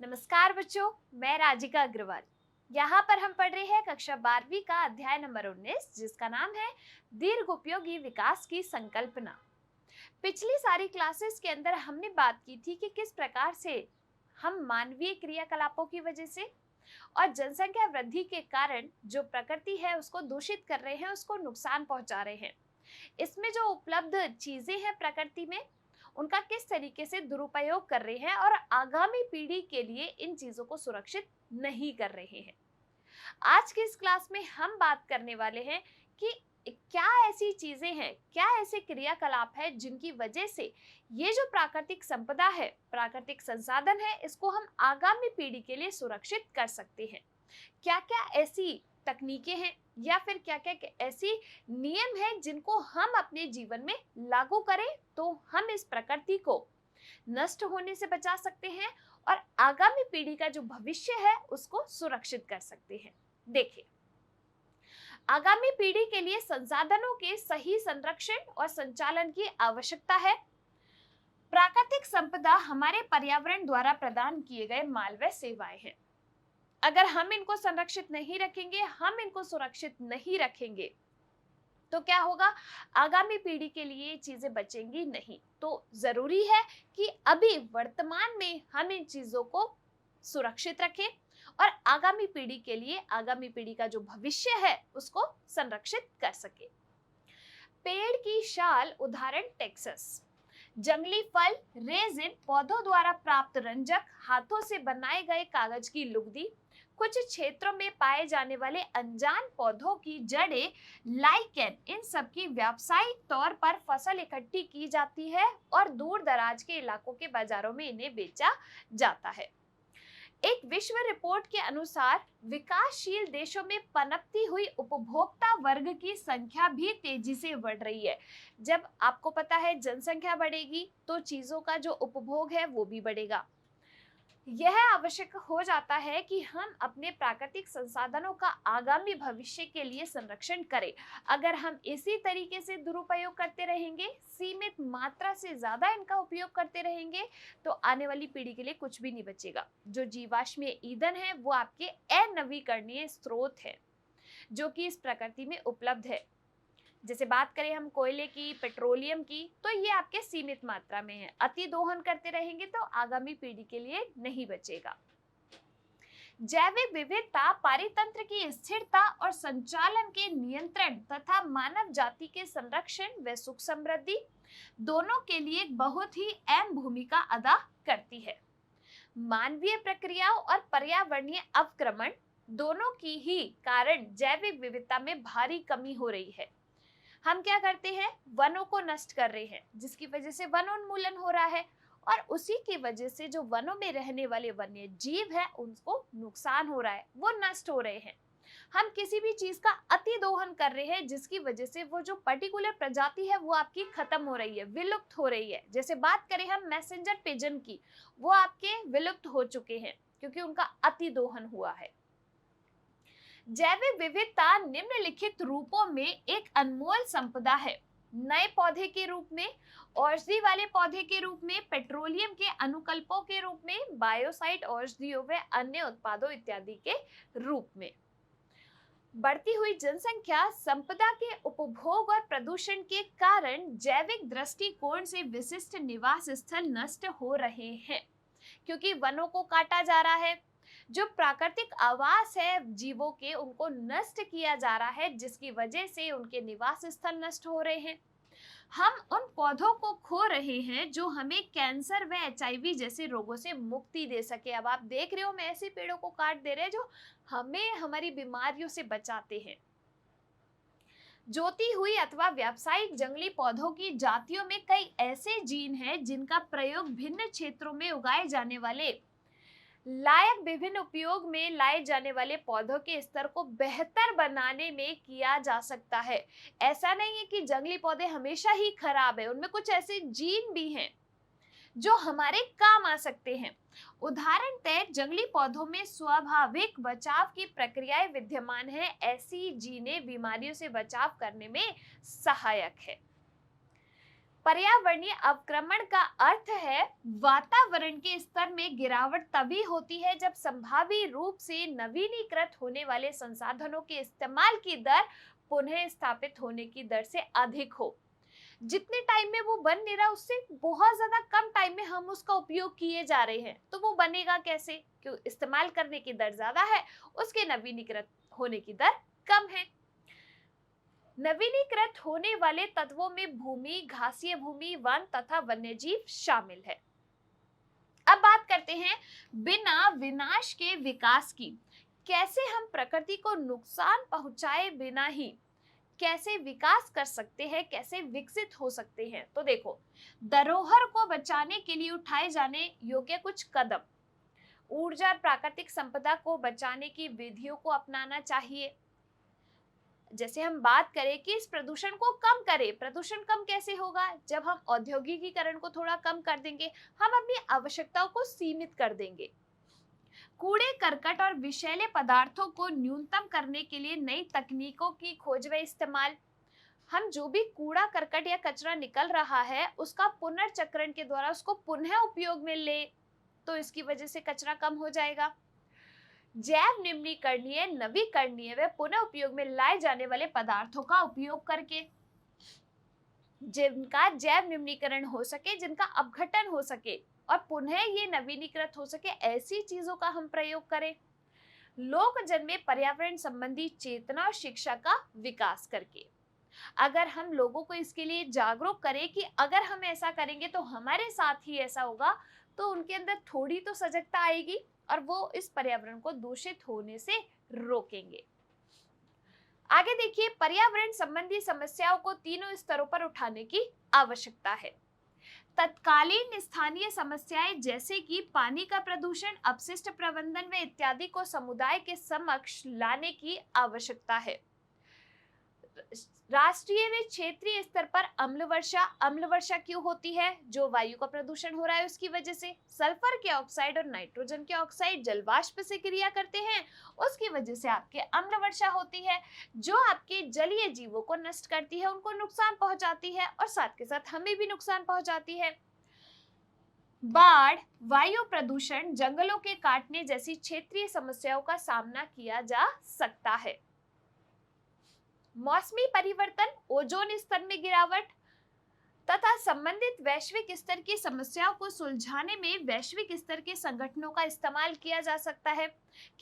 नमस्कार बच्चों, मैं राजिका अग्रवाल। यहाँ पर हम पढ़ रहे हैं कक्षा 12वीं का अध्याय नंबर 19, जिसका नाम है दीर्घ उपयोगी विकास की संकल्पना। पिछली सारी क्लासेस के अंदर हमने बात की थी कि किस प्रकार से हम मानवीय क्रियाकलापों की वजह से और जनसंख्या वृद्धि के कारण जो प्रकृति है उसको दूषित कर रहे हैं, उसको नुकसान पहुंचा रहे हैं। इसमें जो उपलब्ध चीजें हैं प्रकृति में, उनका किस तरीके से दुरुपयोग कर रहे हैं और आगामी पीढ़ी के लिए इन चीजों को सुरक्षित नहीं कर रहे हैं। आज की इस क्लास में हम बात करने वाले हैं कि क्या ऐसी चीजें हैं, क्या ऐसे क्रियाकलाप है जिनकी वजह से ये जो प्राकृतिक संपदा है, प्राकृतिक संसाधन है, इसको हम आगामी पीढ़ी के लिए सुरक्षित कर सकते हैं। क्या क्या ऐसी तकनीकें हैं या फिर क्या क्या ऐसी नियम हैं जिनको हम अपने जीवन में लागू करें तो हम इस प्रकृति को नष्ट होने से बचा सकते हैं और आगामी पीढ़ी का जो भविष्य है उसको सुरक्षित कर सकते हैं। देखिए, आगामी पीढ़ी के लिए संसाधनों के सही संरक्षण और संचालन की आवश्यकता है। प्राकृतिक संपदा हमारे पर्यावरण द्वारा प्रदान किए गए माल व सेवाएं हैं। अगर हम इनको संरक्षित नहीं रखेंगे, हम इनको सुरक्षित नहीं रखेंगे, तो क्या होगा? आगामी पीढ़ी के लिए चीजें बचेंगी नहीं। तो जरूरी है कि अभी वर्तमान में हम इन चीजों को सुरक्षित रखें और आगामी पीढ़ी के लिए, आगामी पीढ़ी का जो भविष्य है उसको संरक्षित कर सके। पेड़ की शाल, उदाहरण टेक्सास। जंगली फल, रेजिन, पौधों द्वारा प्राप्त रंजक, हाथों से बनाए गए कागज की लुगदी, कुछ क्षेत्रों में पाए जाने वाले अनजान पौधों की जड़ें, लाइकेन, इन सब की व्यावसायिक तौर पर फसल इकट्ठी की जाती है और दूर दराज के इलाकों के बाजारों में इन्हें बेचा जाता है। एक विश्व रिपोर्ट के अनुसार विकासशील देशों में पनपती हुई उपभोक्ता वर्ग की संख्या भी तेजी से बढ़ रही है। जब आपको पता है जनसंख्या बढ़ेगी तो चीजों का जो उपभोग है वो भी बढ़ेगा। यह आवश्यक हो जाता है कि हम अपने प्राकृतिक संसाधनों का आगामी भविष्य के लिए संरक्षण करें। अगर हम इसी तरीके से दुरुपयोग करते रहेंगे, सीमित मात्रा से ज्यादा इनका उपयोग करते रहेंगे, तो आने वाली पीढ़ी के लिए कुछ भी नहीं बचेगा। जो जीवाश्मीय ईंधन है वो आपके अनवीकरणीय स्रोत है जो कि इस प्रकृति में उपलब्ध है। जैसे बात करें हम कोयले की, पेट्रोलियम की, तो ये आपके सीमित मात्रा में है। अति दोहन करते रहेंगे तो आगामी पीढ़ी के लिए नहीं बचेगा। जैविक विविधता पारितंत्र की स्थिरता और संचालन के नियंत्रण तथा मानव जाति के संरक्षण व सुख समृद्धि दोनों के लिए बहुत ही अहम भूमिका अदा करती है। मानवीय प्रक्रियाओं और पर्यावरणीय अवक्रमण दोनों की ही कारण जैविक विविधता में भारी कमी हो रही है। हम क्या करते हैं? वनों को नष्ट कर रहे हैं, जिसकी वजह से वनोन्मूलन हो रहा है और उसी की वजह से जो वनों में रहने वाले वन्य जीव है उनको नुकसान हो रहा है, वो नष्ट हो रहे हैं। हम किसी भी चीज का अति दोहन कर रहे हैं जिसकी वजह से वो जो पर्टिकुलर प्रजाति है वो आपकी खत्म हो रही है, विलुप्त हो रही है। जैसे बात करें हम मैसेंजर पिजन की, वो आपके विलुप्त हो चुके हैं क्योंकि उनका अति दोहन हुआ है। जैविक विविधता निम्नलिखित रूपों में एक अनमोल संपदा है। नए पौधे के रूप में, औषधि वाले पौधे के रूप में, पेट्रोलियम के अनुकल्पों के रूप में, बायोसाइड औषधियों व अन्य उत्पादों इत्यादि के रूप में। बढ़ती हुई जनसंख्या, संपदा के उपभोग और प्रदूषण के कारण जैविक दृष्टिकोण से विशिष्ट निवास स्थल नष्ट हो रहे हैं क्योंकि वनों को काटा जा रहा है। जो प्राकृतिक आवास है जीवों के, उनको नष्ट किया जा रहा है, जिसकी वजह से उनके निवास स्थल नष्ट हो रहे हैं। हम उन पौधों को खो रहे हैं जो हमें कैंसर व HIV जैसे रोगों से मुक्ति दे सके। अब आप देख रहे हो, हम ऐसे पेड़ों को काट दे रहे हैं जो हमें हमारी बीमारियों से बचाते हैं। जोती हुई अथवा व्यावसायिक जंगली पौधों की जातियों में कई ऐसे जीन हैं जिनका प्रयोग भिन्न क्षेत्रों में उगाए जाने वाले लायक विभिन्न उपयोग में लाए जाने वाले पौधों के स्तर को बेहतर बनाने में किया जा सकता है। ऐसा नहीं है कि जंगली पौधे हमेशा ही खराब है, उनमें कुछ ऐसे जीन भी हैं जो हमारे काम आ सकते हैं। उदाहरण तय जंगली पौधों में स्वाभाविक बचाव की प्रक्रियाएं विद्यमान है। ऐसी जीनें बीमारियों से बचाव करने में सहायक है। पर्यावरणीय अवक्रमण का अर्थ है वातावरण के स्तर में गिरावट तभी होती है जब संभावी रूप से नवीनीकृत होने वाले संसाधनों के इस्तेमाल की दर पुनः स्थापित होने की दर से अधिक हो। जितने टाइम में वो बन नहीं रहा उससे बहुत ज्यादा कम टाइम में हम उसका उपयोग किए जा रहे हैं, तो वो बनेगा कैसे? क्यों? इस्तेमाल करने की दर ज्यादा है, उसके नवीनीकृत होने की दर कम है। नवीनीकृत होने वाले तत्वों में भूमि, घासीय भूमि, वन तथा वन्यजीव शामिल है। अब बात करते हैं बिना विनाश के विकास की। कैसे हम प्रकृति को नुकसान पहुंचाए बिना ही कैसे विकास कर सकते हैं, कैसे विकसित हो सकते हैं? तो देखो, धरोहर को बचाने के लिए उठाए जाने योग्य कुछ कदम। ऊर्जा और प्राकृतिक संपदा को बचाने की विधियों को अपनाना चाहिए। जैसे हम बात करें कि इस प्रदूषण को कम करें। प्रदूषण कम कैसे होगा? जब हम औद्योगिकीकरण को थोड़ा कम कर देंगे, हम अपनी आवश्यकताओं को सीमित कर देंगे। कूड़े करकट और विषैले पदार्थों को न्यूनतम करने के लिए नई तकनीकों की खोज व इस्तेमाल। हम जो भी कूड़ा करकट या कचरा निकल रहा है उसका पुनर्चक्रण के द्वारा उसको पुनः उपयोग में ले, तो इसकी वजह से कचरा कम हो जाएगा। जैव निम्नीकरणीय, नवीकरणीय व पुनः उपयोग में लाए जाने वाले पदार्थों का उपयोग करके, जिनका जैव निम्नीकरण हो सके, जिनका अपघटन हो सके और पुनः ये नवीनीकृत हो सके, ऐसी चीजों का हम प्रयोग करें। लोक जन में पर्यावरण संबंधी चेतना और शिक्षा का विकास करके। अगर हम लोगों को इसके लिए जागरूक करें कि अगर हम ऐसा करेंगे तो हमारे साथ ही ऐसा होगा, तो उनके अंदर थोड़ी तो सजगता आएगी और वो इस पर्यावरण को दूषित होने से रोकेंगे। आगे देखिए, पर्यावरण संबंधी समस्याओं को तीनों स्तरों पर उठाने की आवश्यकता है। तत्कालीन स्थानीय समस्याएं जैसे कि पानी का प्रदूषण, अपशिष्ट प्रबंधन व इत्यादि को समुदाय के समक्ष लाने की आवश्यकता है। राष्ट्रीय व क्षेत्रीय स्तर पर अम्ल वर्षा क्यों होती है? जो वायु का प्रदूषण हो रहा है उसकी वजह से। सल्फर के ऑक्साइड और नाइट्रोजन के ऑक्साइड जल वाष्प से क्रिया करते हैं, उसकी वजह से आपके अम्ल वर्षा होती है, जो आपके जलीय जीवों को नष्ट करती है, उनको नुकसान पहुंचाती है और साथ के साथ हमें भी नुकसान पहुंचाती है। बाढ़, वायु प्रदूषण, जंगलों के काटने जैसी क्षेत्रीय समस्याओं का सामना किया जा सकता है। मौसमी परिवर्तन, ओजोन स्तर में गिरावट तथा संबंधित वैश्विक स्तर की समस्याओं को सुलझाने में वैश्विक स्तर के संगठनों का इस्तेमाल किया जा सकता है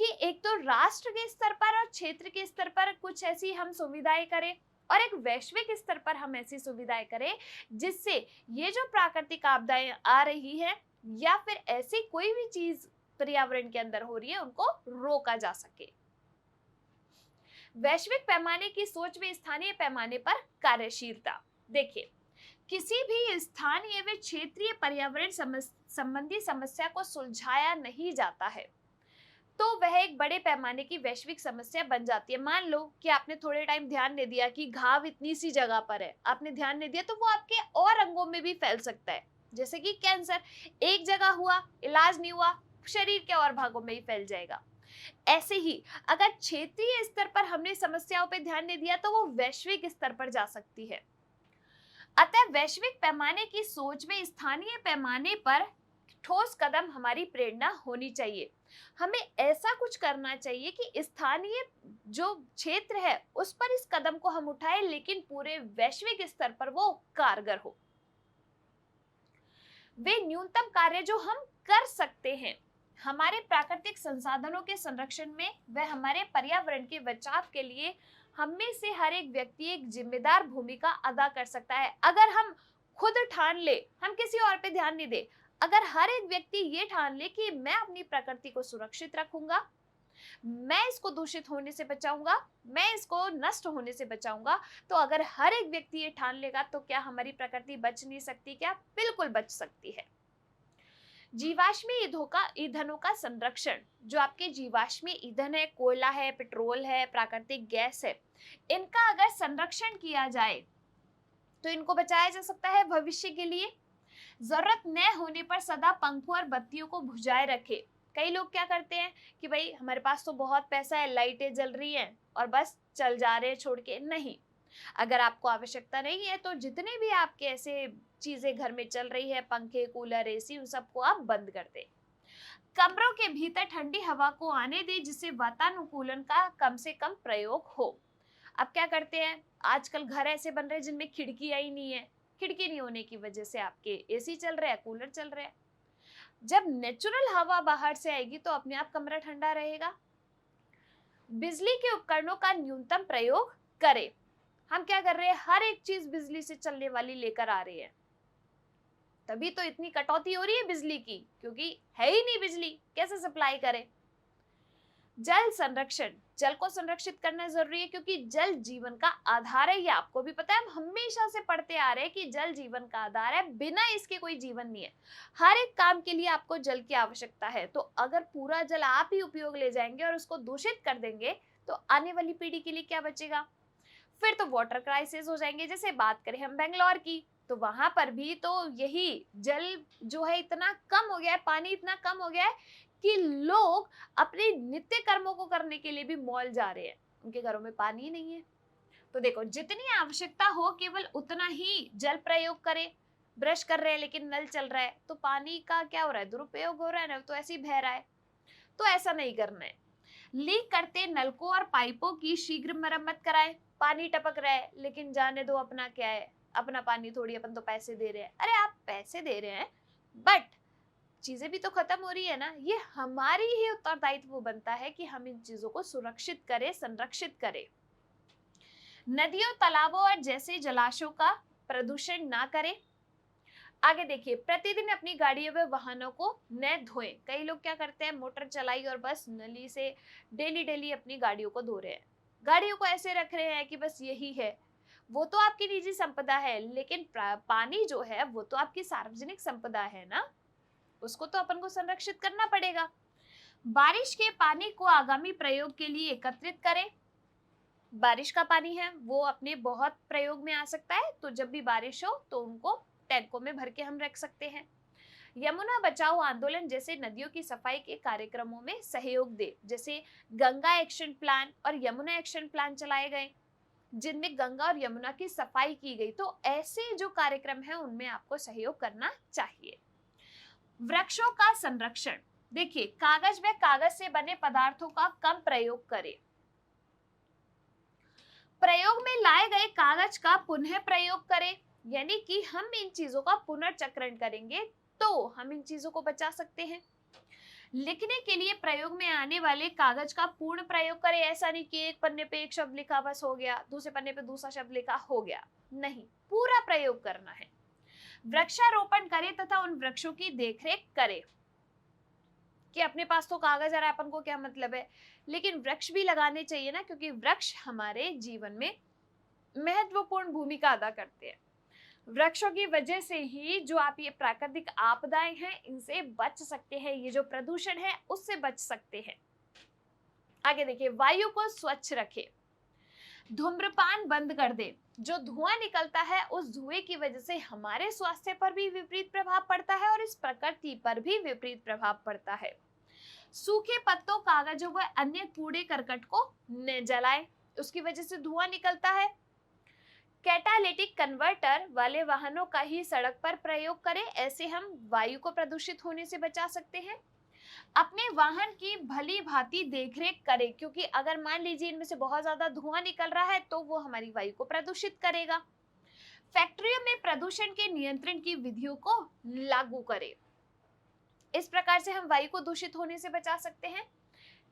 कि एक तो राष्ट्र के स्तर पर और क्षेत्र के स्तर पर कुछ ऐसी हम सुविधाएं करें और एक वैश्विक स्तर पर हम ऐसी सुविधाएं करें जिससे ये जो प्राकृतिक आपदाएं आ रही है या फिर ऐसी कोई भी चीज पर्यावरण के अंदर हो रही है उनको रोका जा सके। वैश्विक पैमाने की सोच में स्थानीय पैमाने पर कार्यशीलता। देखिए, किसी भी स्थानीय व क्षेत्रीय पर्यावरण संबंधी समस्या को सुलझाया नहीं जाता है तो वह एक बड़े पैमाने की वैश्विक समस्या बन जाती है। मान लो कि आपने थोड़े टाइम ध्यान नहीं दिया कि घाव इतनी सी जगह पर है, आपने ध्यान नहीं दिया तो वो आपके और अंगों में भी फैल सकता है। जैसे कि कैंसर एक जगह हुआ, इलाज नहीं हुआ, शरीर के और भागों में ही फैल जाएगा। ऐसे ही अगर क्षेत्रीय स्तर पर हमने समस्याओं पर ध्यान नहीं दिया तो वो वैश्विक स्तर पर जा सकती है। अतः वैश्विक पैमाने की सोच में स्थानीय पैमाने पर ठोस कदम हमारी प्रेरणा होनी चाहिए। हमें ऐसा कुछ करना चाहिए कि स्थानीय जो क्षेत्र है उस पर इस कदम को हम उठाएं, लेकिन पूरे वैश्विक स्तर पर वो कारगर हो। वे न्यूनतम कार्य जो हम कर सकते हैं हमारे प्राकृतिक संसाधनों के संरक्षण में व हमारे पर्यावरण के बचाव के लिए, हम में से हर एक व्यक्ति एक जिम्मेदार भूमिका अदा कर सकता है। अगर हम खुद ठान ले, हम किसी और पे ध्यान नहीं दे, अगर हर एक व्यक्ति ये ठान ले कि मैं अपनी प्रकृति को सुरक्षित रखूंगा, मैं इसको दूषित होने से बचाऊंगा, मैं इसको नष्ट होने से बचाऊंगा, तो अगर हर एक व्यक्ति ये ठान लेगा तो क्या हमारी प्रकृति बच नहीं सकती? क्या बिल्कुल बच सकती है। जीवाश्मी ईंधनों का संरक्षण, जो आपके जीवाश्मी ईंधन है, कोयला है, पेट्रोल है, प्राकृतिक गैस है, इनका अगर संरक्षण किया जाए तो इनको बचाया जा सकता है भविष्य के लिए। जरूरत न होने पर सदा पंखों और बत्तियों को बुझाए रखे। कई लोग क्या करते हैं कि भाई हमारे पास तो बहुत पैसा है, लाइटें जल रही हैं और बस चल जा रहे हैं छोड़ के। नहीं, अगर आपको आवश्यकता नहीं है तो जितने भी आपके ऐसे चीजें घर में चल रही है, पंखे, कूलर, एसी, उन सबको आप बंद कर दें। कमरों के भीतर ठंडी हवा को आने दें, जिससे वातानुकूलन का कम से कम प्रयोग हो। अब क्या करते हैं, आजकल घर ऐसे बन रहे हैं जिनमें खिड़कियां ही नहीं है। खिड़की नहीं होने की वजह से आपके एसी चल रहे हैं, कूलर चल रहे हैं। जब नेचुरल हवा बाहर से आएगी तो अपने आप कमरा ठंडा रहेगा। बिजली के उपकरणों का न्यूनतम प्रयोग करें। हम क्या कर रहे हैं, हर एक चीज बिजली से चलने वाली लेकर आ रहे हैं, तभी तो इतनी कटौती हो रही है बिजली की, क्योंकि है ही नहीं बिजली, कैसे सप्लाई करें। जल संरक्षण, जल को संरक्षित करना जरूरी है, क्योंकि जल जीवन का आधार है। ये आपको भी पता है, हम हमेशा से पढ़ते आ रहे हैं कि जल जीवन का आधार है, बिना इसके कोई जीवन नहीं है। हर एक काम के लिए आपको जल की आवश्यकता है। तो अगर पूरा जल आप ही उपयोग ले जाएंगे और उसको दूषित कर देंगे तो आने वाली पीढ़ी के लिए क्या बचेगा। फिर तो वाटर क्राइसिस हो जाएंगे। जैसे बात करें हम बेंगलोर की, तो वहां पर भी तो यही जल जो है इतना कम हो गया है, पानी इतना कम हो गया है कि लोग अपने नित्य कर्मों को करने के लिए भी मॉल जा रहे हैं, उनके घरों में पानी ही नहीं है। तो देखो, जितनी आवश्यकता हो केवल उतना ही जल प्रयोग करें। ब्रश कर रहे हैं लेकिन नल चल रहा है तो पानी का क्या हो रहा है, दुरुपयोग हो रहा है ना, तो ऐसे ही बह रहा है। तो ऐसा नहीं करना है। लीक करते नलकों और पाइपों की शीघ्र मरम्मत कराएं। पानी टपक रहा है लेकिन जाने दो, अपना क्या है, अपना पानी थोड़ी, अपन तो पैसे दे रहे हैं। अरे आप पैसे दे रहे हैं बट चीजें भी तो खत्म हो रही है ना। ये हमारी ही उत्तरदायित्व बनता है कि हम इन चीजों को सुरक्षित करें, संरक्षित करें। नदियों, तालाबों और जैसे जलाशयों का प्रदूषण ना करें। आगे देखिए, प्रतिदिन अपनी गाड़ियों व वाहनों को न धोएं। कई लोग क्या करते हैं, मोटर चलाई और बस नली से डेली डेली अपनी गाड़ियों को धो रहे हैं। गाड़ियों को ऐसे रख रहे हैं कि बस यही है। वो तो आपकी निजी संपदा है, लेकिन पानी जो है वो तो आपकी सार्वजनिक संपदा है ना, उसको तो अपन को संरक्षित करना पड़ेगा। बारिश के पानी को आगामी प्रयोग के लिए एकत्रित करें। बारिश का पानी है वो अपने बहुत प्रयोग में आ सकता है, तो जब भी बारिश हो तो उनको टैंकों में भर के हम रख सकते हैं। यमुना बचाओ आंदोलन जैसे नदियों की सफाई के कार्यक्रमों में सहयोग दे। जैसे गंगा एक्शन प्लान और यमुना एक्शन प्लान चलाए गए, जिनमें गंगा और यमुना की सफाई की गई। तो ऐसे जो कार्यक्रम है उनमें आपको सहयोग करना चाहिए। वृक्षों का संरक्षण, देखिए, कागज व कागज से बने पदार्थों का कम प्रयोग करें। प्रयोग में लाए गए कागज का पुनः प्रयोग करें, यानी कि हम इन चीजों का पुनर्चक्रण करेंगे तो हम इन चीजों को बचा सकते हैं। लिखने के लिए प्रयोग में आने वाले कागज का पूर्ण प्रयोग करें। ऐसा नहीं कि एक पन्ने पे एक शब्द लिखा बस हो गया, दूसरे पन्ने पे दूसरा शब्द लिखा हो गया, नहीं, पूरा प्रयोग करना है। वृक्षारोपण करें तथा उन वृक्षों की देखरेख करें। कि अपने पास तो कागज आ रहा है, अपन को क्या मतलब है, लेकिन वृक्ष भी लगाने चाहिए ना, क्योंकि वृक्ष हमारे जीवन में महत्वपूर्ण भूमिका अदा करते हैं। वृक्षों की वजह से ही जो आप ये प्राकृतिक आपदाएं हैं इनसे बच सकते हैं, ये जो प्रदूषण है उससे बच सकते हैं। आगे देखिए, वायु को स्वच्छ रखें। धूम्रपान बंद कर दे। जो धुआं निकलता है उस धुएं की वजह से हमारे स्वास्थ्य पर भी विपरीत प्रभाव पड़ता है और इस प्रकृति पर भी विपरीत प्रभाव पड़ता है। सूखे पत्तों, कागजों व अन्य कूड़े करकट को न जलाएं, उसकी वजह से धुआं निकलता है। कैटालिटिक कन्वर्टर वाले वाहनों का ही सड़क पर प्रयोग करें, ऐसे हम वायु को प्रदूषित होने से बचा सकते हैं। अपने वाहन की भली भांति देखरेख करें, क्योंकि अगर मान लीजिए इनमें से बहुत ज्यादा धुआं निकल रहा है तो वो हमारी वायु को प्रदूषित करेगा। फैक्ट्रियों में प्रदूषण के नियंत्रण की विधियों को लागू करें, इस प्रकार से हम वायु को दूषित होने से बचा सकते हैं।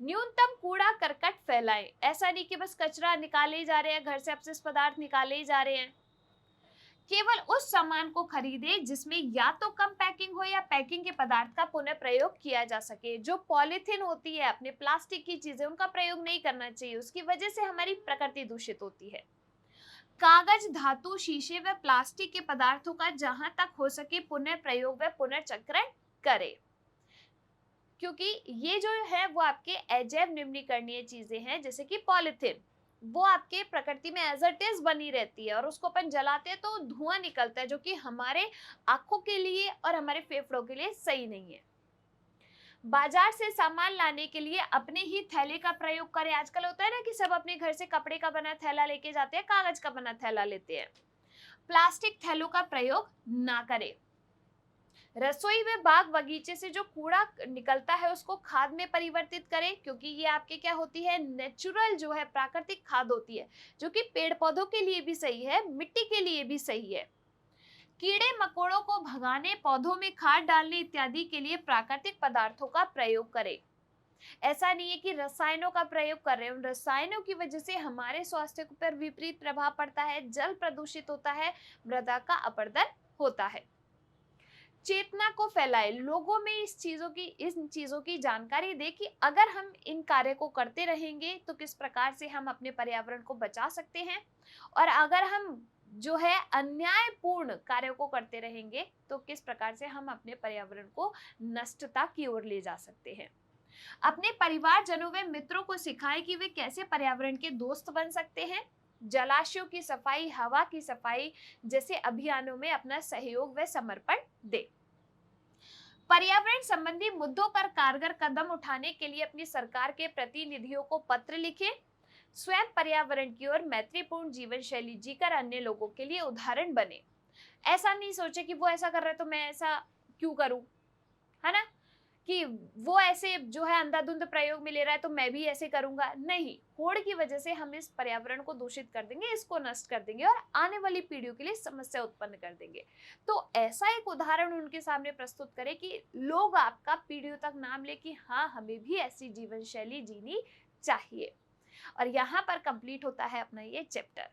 न्यूनतम कूड़ा करकट फैलाएं, ऐसा नहीं कि बस कचरा निकाले ही जा रहे हैं, घर से अपशिष्ट पदार्थ निकाले ही जा रहे हैं। केवल उस सामान को खरीदे जिसमें या तो कम पैकिंग हो या पैकिंग के पदार्थ का पुनः प्रयोग किया जा सके। जो पॉलीथीन होती है, अपने प्लास्टिक की चीजें, उनका प्रयोग नहीं करना चाहिए, उसकी वजह से हमारी प्रकृति दूषित होती है। कागज, धातु, शीशे व प्लास्टिक के पदार्थों का जहां तक हो सके पुनः प्रयोग व पुनर्चक्रण करें, क्योंकि ये जो है वो आपके अजैव निम्नीकरणीय चीजें हैं, जैसे कि पॉलीथीन, वो आपके प्रकृति में एज इट इज बनी रहती है और उसको अपन जलाते हैं तो धुआं निकलता है, जो कि हमारे आंखों के लिए और हमारे फेफड़ों के लिए सही नहीं है। बाजार से सामान लाने के लिए अपने ही थैले का प्रयोग करें। आजकल होता है ना कि सब अपने घर से कपड़े का बना थैला लेके जाते हैं, कागज का बना थैला लेते हैं। प्लास्टिक थैलों का प्रयोग ना करें। रसोई में बाग बगीचे से जो कूड़ा निकलता है उसको खाद में परिवर्तित करें, क्योंकि ये आपके क्या होती है, नेचुरल जो है प्राकृतिक खाद होती है, जो कि पेड़ पौधों के लिए भी सही है, मिट्टी के लिए भी सही है। कीड़े मकोड़ों को भगाने, पौधों में खाद डालने इत्यादि के लिए प्राकृतिक पदार्थों का प्रयोग करें। ऐसा नहीं है कि रसायनों का प्रयोग कर रहे हैं, उन रसायनों की वजह से हमारे स्वास्थ्य पर विपरीत प्रभाव पड़ता है, जल प्रदूषित होता है, मृदा का अपरदन होता है। चेतना को फैलाए, लोगों में इन चीजों की जानकारी दे कि अगर हम इन कार्य को करते रहेंगे तो किस प्रकार से हम अपने पर्यावरण को बचा सकते हैं, और अगर हम जो है अन्यायपूर्ण कार्यों को करते रहेंगे तो किस प्रकार से हम अपने पर्यावरण को नष्टता की ओर ले जा सकते हैं। अपने परिवारजनों व मित्रों को सिखाएं कि वे कैसे पर्यावरण के दोस्त बन सकते हैं। जलाशयों की सफाई, हवा की सफाई जैसे अभियानों में अपना सहयोग व समर्पण दे। पर्यावरण संबंधी मुद्दों पर कारगर कदम उठाने के लिए अपनी सरकार के प्रतिनिधियों को पत्र लिखें। स्वयं पर्यावरण की ओर मैत्रीपूर्ण जीवन शैली जीकर अन्य लोगों के लिए उदाहरण बने। ऐसा नहीं सोचे कि वो ऐसा कर रहा है तो मैं ऐसा क्यों करूं, है ना, कि वो ऐसे जो है अंधाधुंध प्रयोग में ले रहा है तो मैं भी ऐसे करूंगा। नहीं, होड़ की वजह से हम इस पर्यावरण को दूषित कर देंगे, इसको नष्ट कर देंगे और आने वाली पीढ़ियों के लिए समस्या उत्पन्न कर देंगे। तो ऐसा एक उदाहरण उनके सामने प्रस्तुत करें कि लोग आपका पीढ़ियों तक नाम ले कि हाँ, हमें भी ऐसी जीवन शैली जीनी चाहिए। और यहाँ पर कंप्लीट होता है अपना ये चैप्टर।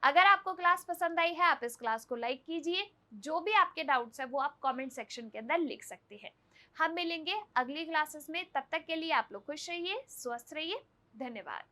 अगर आपको क्लास पसंद आई है, आप इस क्लास को लाइक कीजिए। जो भी आपके डाउट्स है वो आप कमेंट सेक्शन के अंदर लिख सकते हैं। हम मिलेंगे अगली क्लासेस में, तब तक के लिए आप लोग खुश रहिए, स्वस्थ रहिए। धन्यवाद।